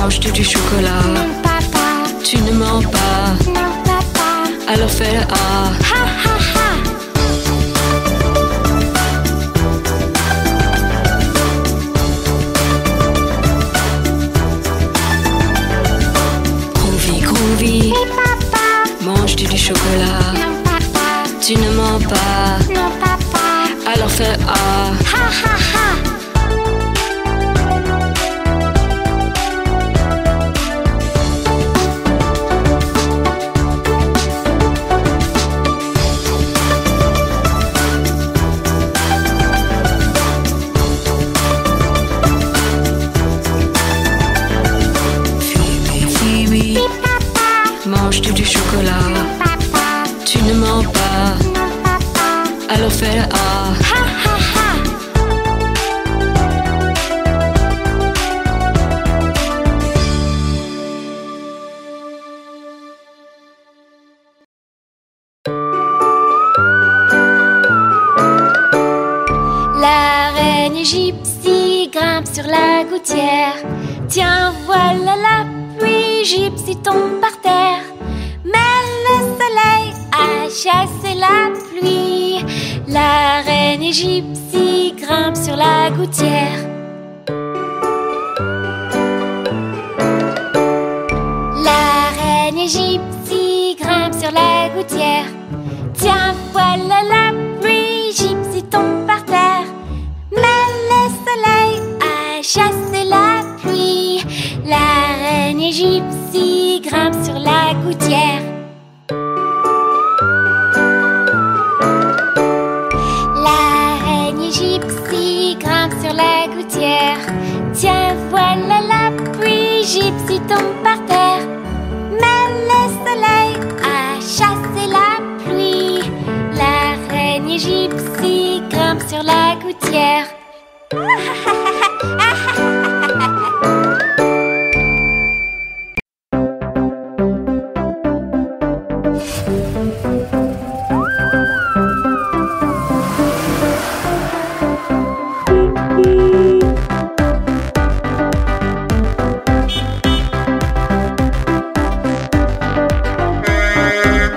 Manges-tu du chocolat? Non papa. Tu ne mens pas. Non papa. Alors fais le A. Ha ha ha. Groovy, groovy. Oui papa. Manges-tu du chocolat? Non papa. Tu ne mens pas. Non papa. Alors fais le A. Ha ha ha. Manges-tu du chocolat? Papa. Tu ne mens pas. Non papa. Alors fais le A. Ha ha ha. La reine gypsy grimpe sur la gouttière. Tiens, voilà la pluie, gypsy tombe par terre. Mais le soleil a chassé la pluie. La reine gypsy grimpe sur la gouttière. La reine gypsy grimpe sur la gouttière. Tiens, voilà la pluie, gypsy tombe par terre. Mais le soleil a chassé la pluie. La reine gypsy grimpe sur la gouttière. La reine gypsy grimpe sur la gouttière. Tiens, voilà la pluie, gypsy tombe par terre. Mais le soleil a chassé la pluie. La reine gypsy grimpe sur la gouttière.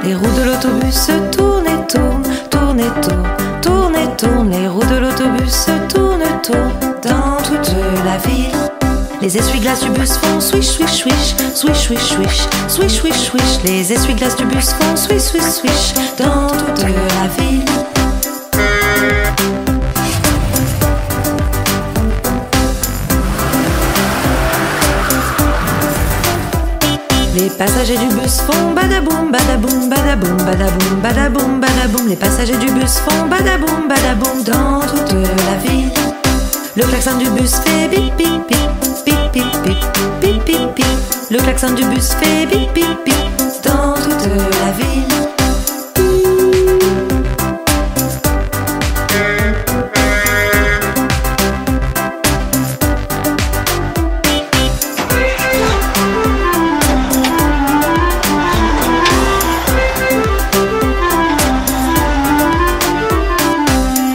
Les roues de l'autobus tournent et tournent, tournent et tournent, tournent et tournent. Les roues de l'autobus tournent, tournent dans toute la ville. Les essuie-glaces du bus font swish, swish, swish, swish, swish, swish, swish, swish, swish. Les essuie-glaces du bus font swish, swish, swish dans toute la ville. Les passagers du bus font badaboum, badaboum, badaboum, badaboum, badaboum, badaboum. Les passagers du bus font badaboum, badaboum dans toute la ville. Le klaxon du bus fait bip, bip, bip, bip, bip, bip, bip, bip, bip. Le klaxon du bus fait bip, bip, bip dans toute la ville.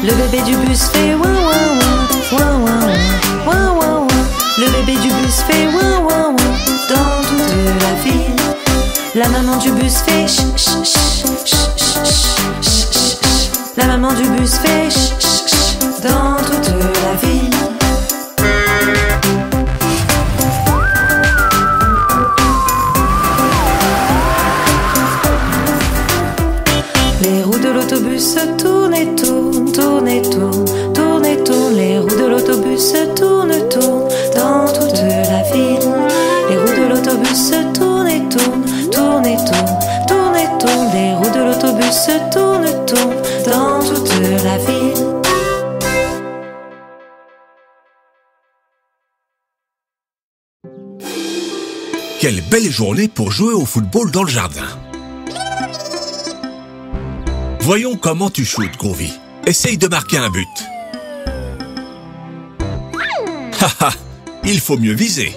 Le bébé du bus fait ouin ouin ouin, ouin ouin ouin, ouin ouin ouin. Le bébé du bus fait ouin ouin ouin dans toute la ville. La maman du bus fait ch ch ch ch ch ch ch ch. La maman du bus fait ch ch ch dans toute la ville. Les roues de l'autobus tournent et tournent, tournent et tournent, tournent et tournent. Les roues de l'autobus tournent, tournent dans toute la ville. Les roues de l'autobus tournent et tournent, tournent et tournent, tournent et tournent. Les roues de l'autobus tournent, tournent dans toute la ville. Quelle belle journée pour jouer au football dans le jardin. Voyons comment tu shootes, Groovy. Essaye de marquer un but. Haha, il faut mieux viser.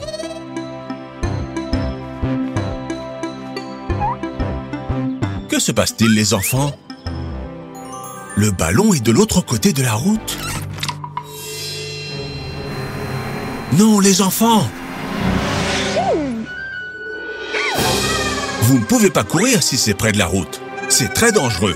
Que se passe-t-il, les enfants? Le ballon est de l'autre côté de la route. Non, les enfants! Vous ne pouvez pas courir si c'est près de la route. C'est très dangereux.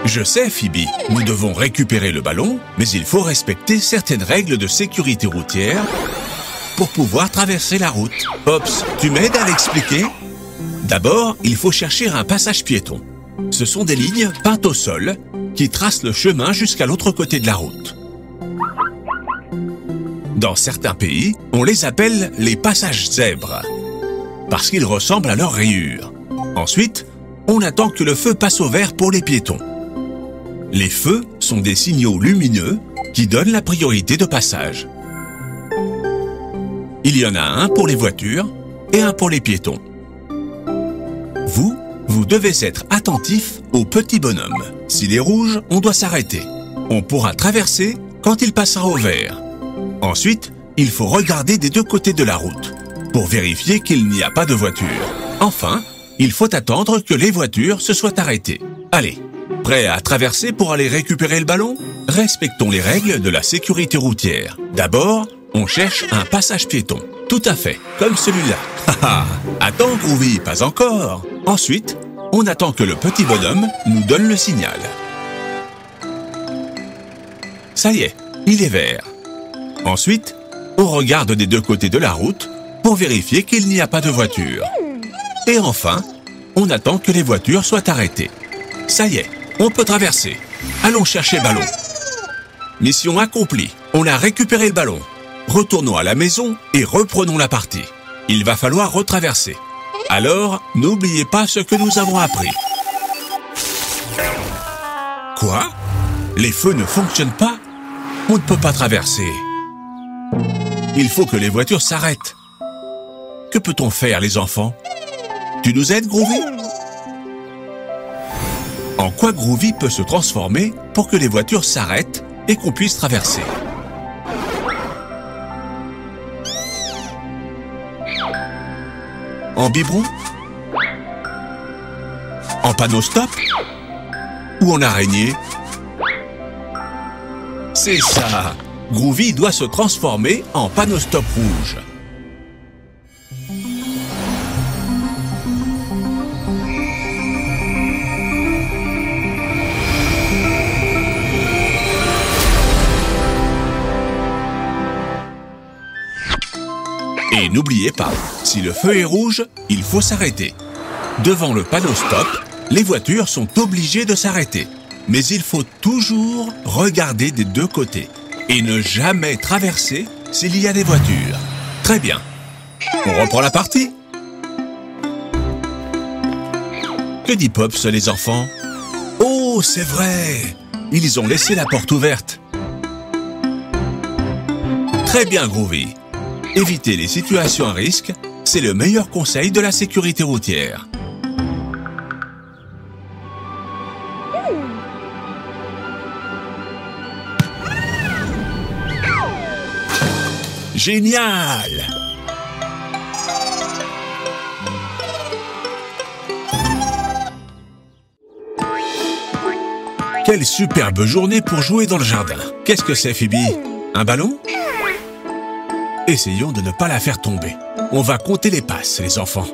Je sais, Phoebe, nous devons récupérer le ballon, mais il faut respecter certaines règles de sécurité routière pour pouvoir traverser la route. Pops, tu m'aides à l'expliquer? D'abord, il faut chercher un passage piéton. Ce sont des lignes peintes au sol qui tracent le chemin jusqu'à l'autre côté de la route. Dans certains pays, on les appelle les passages zèbres, parce qu'ils ressemblent à leurs rayures. Ensuite, on attend que le feu passe au vert pour les piétons. Les feux sont des signaux lumineux qui donnent la priorité de passage. Il y en a un pour les voitures et un pour les piétons. Vous devez être attentif au petit bonhomme. S'il est rouge, on doit s'arrêter. On pourra traverser quand il passera au vert. Ensuite, il faut regarder des deux côtés de la route pour vérifier qu'il n'y a pas de voiture. Enfin, il faut attendre que les voitures se soient arrêtées. Allez, prêt à traverser pour aller récupérer le ballon? Respectons les règles de la sécurité routière. D'abord, on cherche un passage piéton. Tout à fait, comme celui-là. Attends, Groovy, pas encore. Ensuite, on attend que le petit bonhomme nous donne le signal. Ça y est, il est vert. Ensuite, on regarde des deux côtés de la route pour vérifier qu'il n'y a pas de voiture. Et enfin, on attend que les voitures soient arrêtées. Ça y est, on peut traverser. Allons chercher le ballon. Mission accomplie. On a récupéré le ballon. Retournons à la maison et reprenons la partie. Il va falloir retraverser. Alors, n'oubliez pas ce que nous avons appris. Quoi? Les feux ne fonctionnent pas? On ne peut pas traverser. Il faut que les voitures s'arrêtent. Que peut-on faire, les enfants? Tu nous aides, Groovy? En quoi Groovy peut se transformer pour que les voitures s'arrêtent et qu'on puisse traverser? En biberon? En panneau stop? Ou en araignée? C'est ça! Groovy doit se transformer en panneau stop rouge. Et n'oubliez pas, si le feu est rouge, il faut s'arrêter. Devant le panneau stop, les voitures sont obligées de s'arrêter. Mais il faut toujours regarder des deux côtés et ne jamais traverser s'il y a des voitures. Très bien. On reprend la partie. Que dit Pops, les enfants? Oh, c'est vrai! Ils ont laissé la porte ouverte. Très bien, Groovy. Éviter les situations à risque, c'est le meilleur conseil de la sécurité routière. Génial! Quelle superbe journée pour jouer dans le jardin. Qu'est-ce que c'est, Phoebe? Un ballon? Essayons de ne pas la faire tomber. On va compter les passes, les enfants.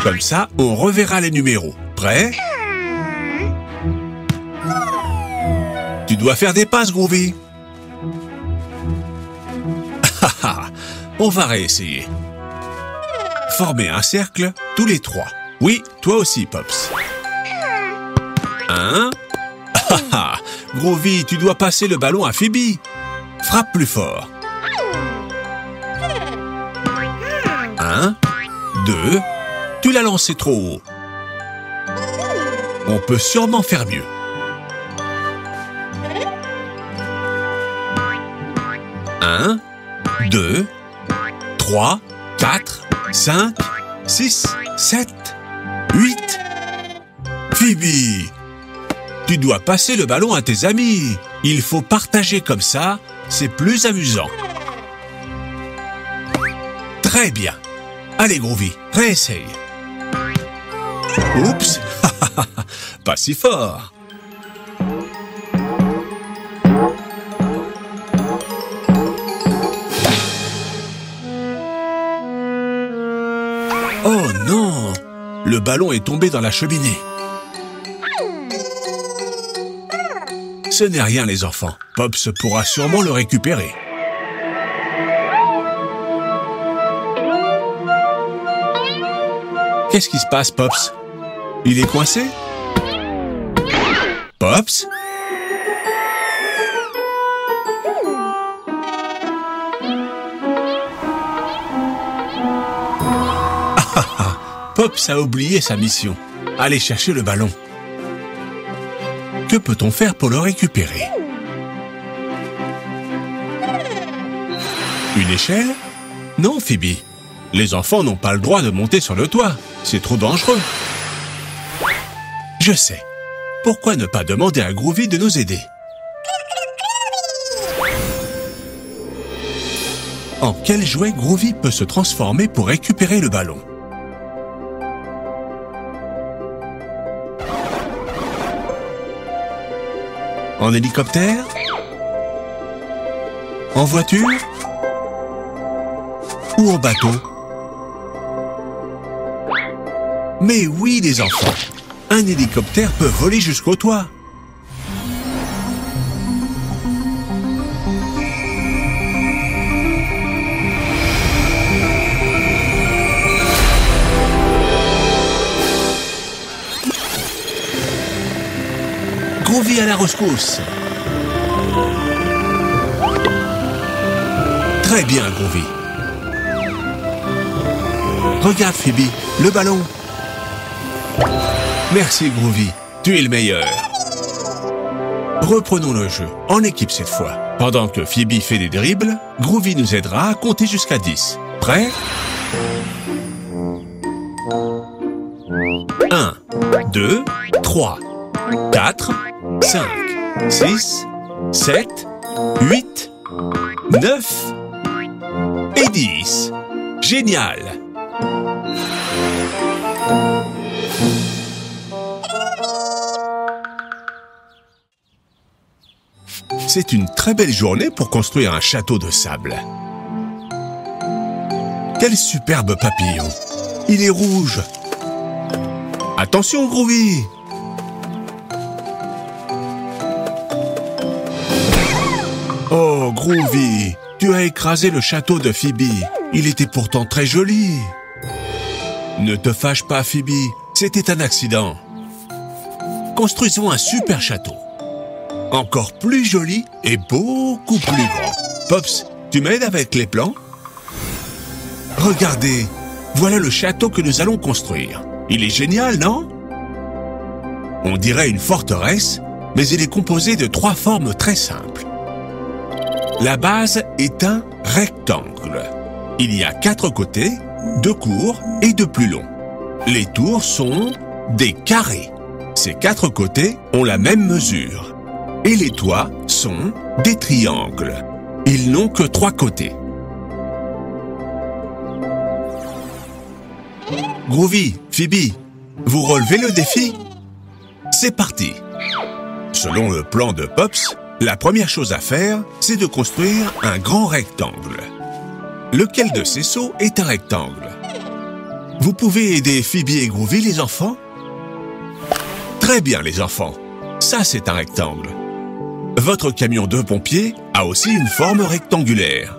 Comme ça, on reverra les numéros. Prêt? Tu dois faire des passes, Groovy. On va réessayer. Formez un cercle, tous les trois. Oui, toi aussi, Pops. 1. Groovy, tu dois passer le ballon à Phoebe. Frappe plus fort. 1, 2. Tu l'as lancé trop haut. On peut sûrement faire mieux. 1, 2, 3, 4, 5, 6, 7, 8. Phoebe, tu dois passer le ballon à tes amis. Il faut partager comme ça, c'est plus amusant. Très bien. Allez, Groovy, réessaye. Oups, pas si fort. Oh non! Le ballon est tombé dans la cheminée. Ce n'est rien, les enfants. Pops pourra sûrement le récupérer. Qu'est-ce qui se passe, Pops? Il est coincé? Pops? Pops a oublié sa mission. Aller chercher le ballon. Que peut-on faire pour le récupérer? Une échelle? Non, Phoebe. Les enfants n'ont pas le droit de monter sur le toit. C'est trop dangereux. Je sais. Pourquoi ne pas demander à Groovy de nous aider? En quel jouet Groovy peut se transformer pour récupérer le ballon? En hélicoptère? En voiture? Ou en bateau? Mais oui, les enfants! Un hélicoptère peut voler jusqu'au toit. Groovy à la rescousse. Très bien, Groovy. Regarde, Phoebe, le ballon. Merci, Groovy. Tu es le meilleur. Reprenons le jeu, en équipe cette fois. Pendant que Phoebe fait des dribbles, Groovy nous aidera à compter jusqu'à 10. Prêt? 1, 2, 3, 4, 5, 6, 7, 8, 9 et 10. Génial! C'est une très belle journée pour construire un château de sable. Quel superbe papillon! Il est rouge! Attention, Groovy! Oh, Groovy! Tu as écrasé le château de Phoebe. Il était pourtant très joli. Ne te fâche pas, Phoebe. C'était un accident. Construisons un super château. Encore plus joli et beaucoup plus grand. Pops, tu m'aides avec les plans? Regardez, voilà le château que nous allons construire. Il est génial, non? On dirait une forteresse, mais il est composé de 3 formes très simples. La base est un rectangle. Il y a 4 côtés, 2 courts et 2 plus longs. Les tours sont des carrés. Ces 4 côtés ont la même mesure. Et les toits sont des triangles. Ils n'ont que 3 côtés. Groovy, Phoebe, vous relevez le défi? C'est parti! Selon le plan de Pops, la première chose à faire, c'est de construire un grand rectangle. Lequel de ces seaux est un rectangle? Vous pouvez aider Phoebe et Groovy, les enfants? Très bien, les enfants. Ça, c'est un rectangle. Votre camion de pompiers a aussi une forme rectangulaire.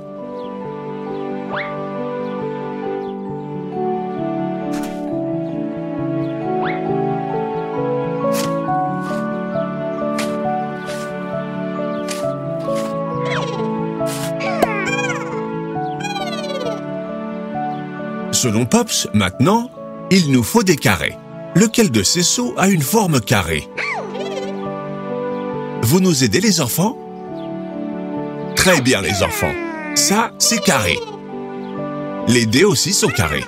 Selon Pops, maintenant, il nous faut des carrés. Lequel de ces seaux a une forme carrée? Vous nous aidez, les enfants? Très bien, les enfants. Ça, c'est carré. Les dés aussi sont carrés.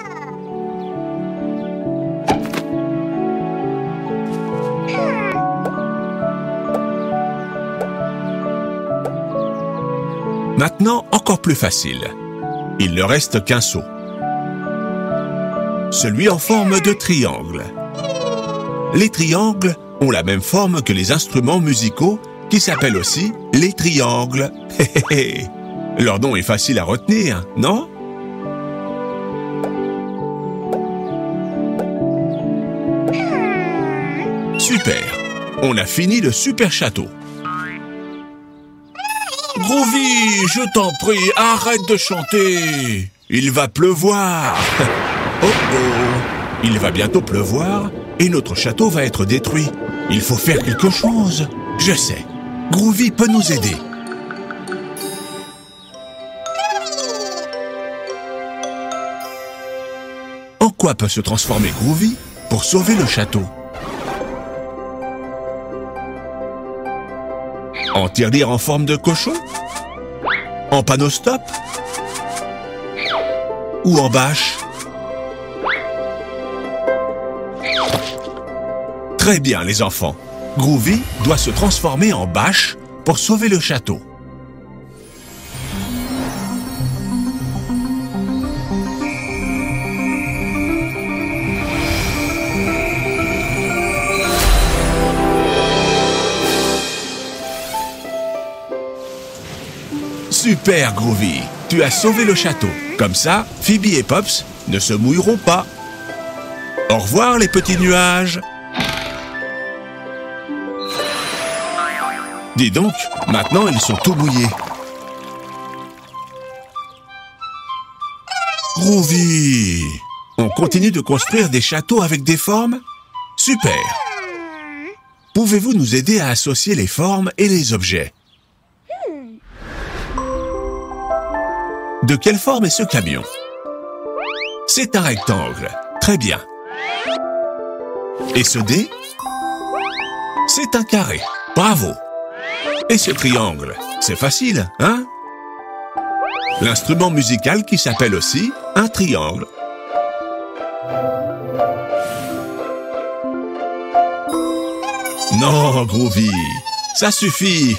Maintenant, encore plus facile. Il ne reste qu'un seau. Celui en forme de triangle. Les triangles ont la même forme que les instruments musicaux qui s'appellent aussi les triangles. Leur nom est facile à retenir, non? Super! On a fini le super château. Groovy, je t'en prie, arrête de chanter. Il va pleuvoir. Oh oh, il va bientôt pleuvoir et notre château va être détruit. Il faut faire quelque chose. Je sais, Groovy peut nous aider. En quoi peut se transformer Groovy pour sauver le château? En tirelire en forme de cochon? En panneau stop? Ou en bâche? Très bien les enfants, Groovy doit se transformer en bâche pour sauver le château. Super Groovy, tu as sauvé le château. Comme ça, Phoebe et Pops ne se mouilleront pas. Au revoir les petits nuages. Dis donc, maintenant ils sont tout mouillés. Groovy, on continue de construire des châteaux avec des formes? Super. Pouvez-vous nous aider à associer les formes et les objets? De quelle forme est ce camion? C'est un rectangle. Très bien. Et ce dé? C'est un carré. Bravo. Et ce triangle? C'est facile, hein? L'instrument musical qui s'appelle aussi un triangle. Non, Groovy, ça suffit.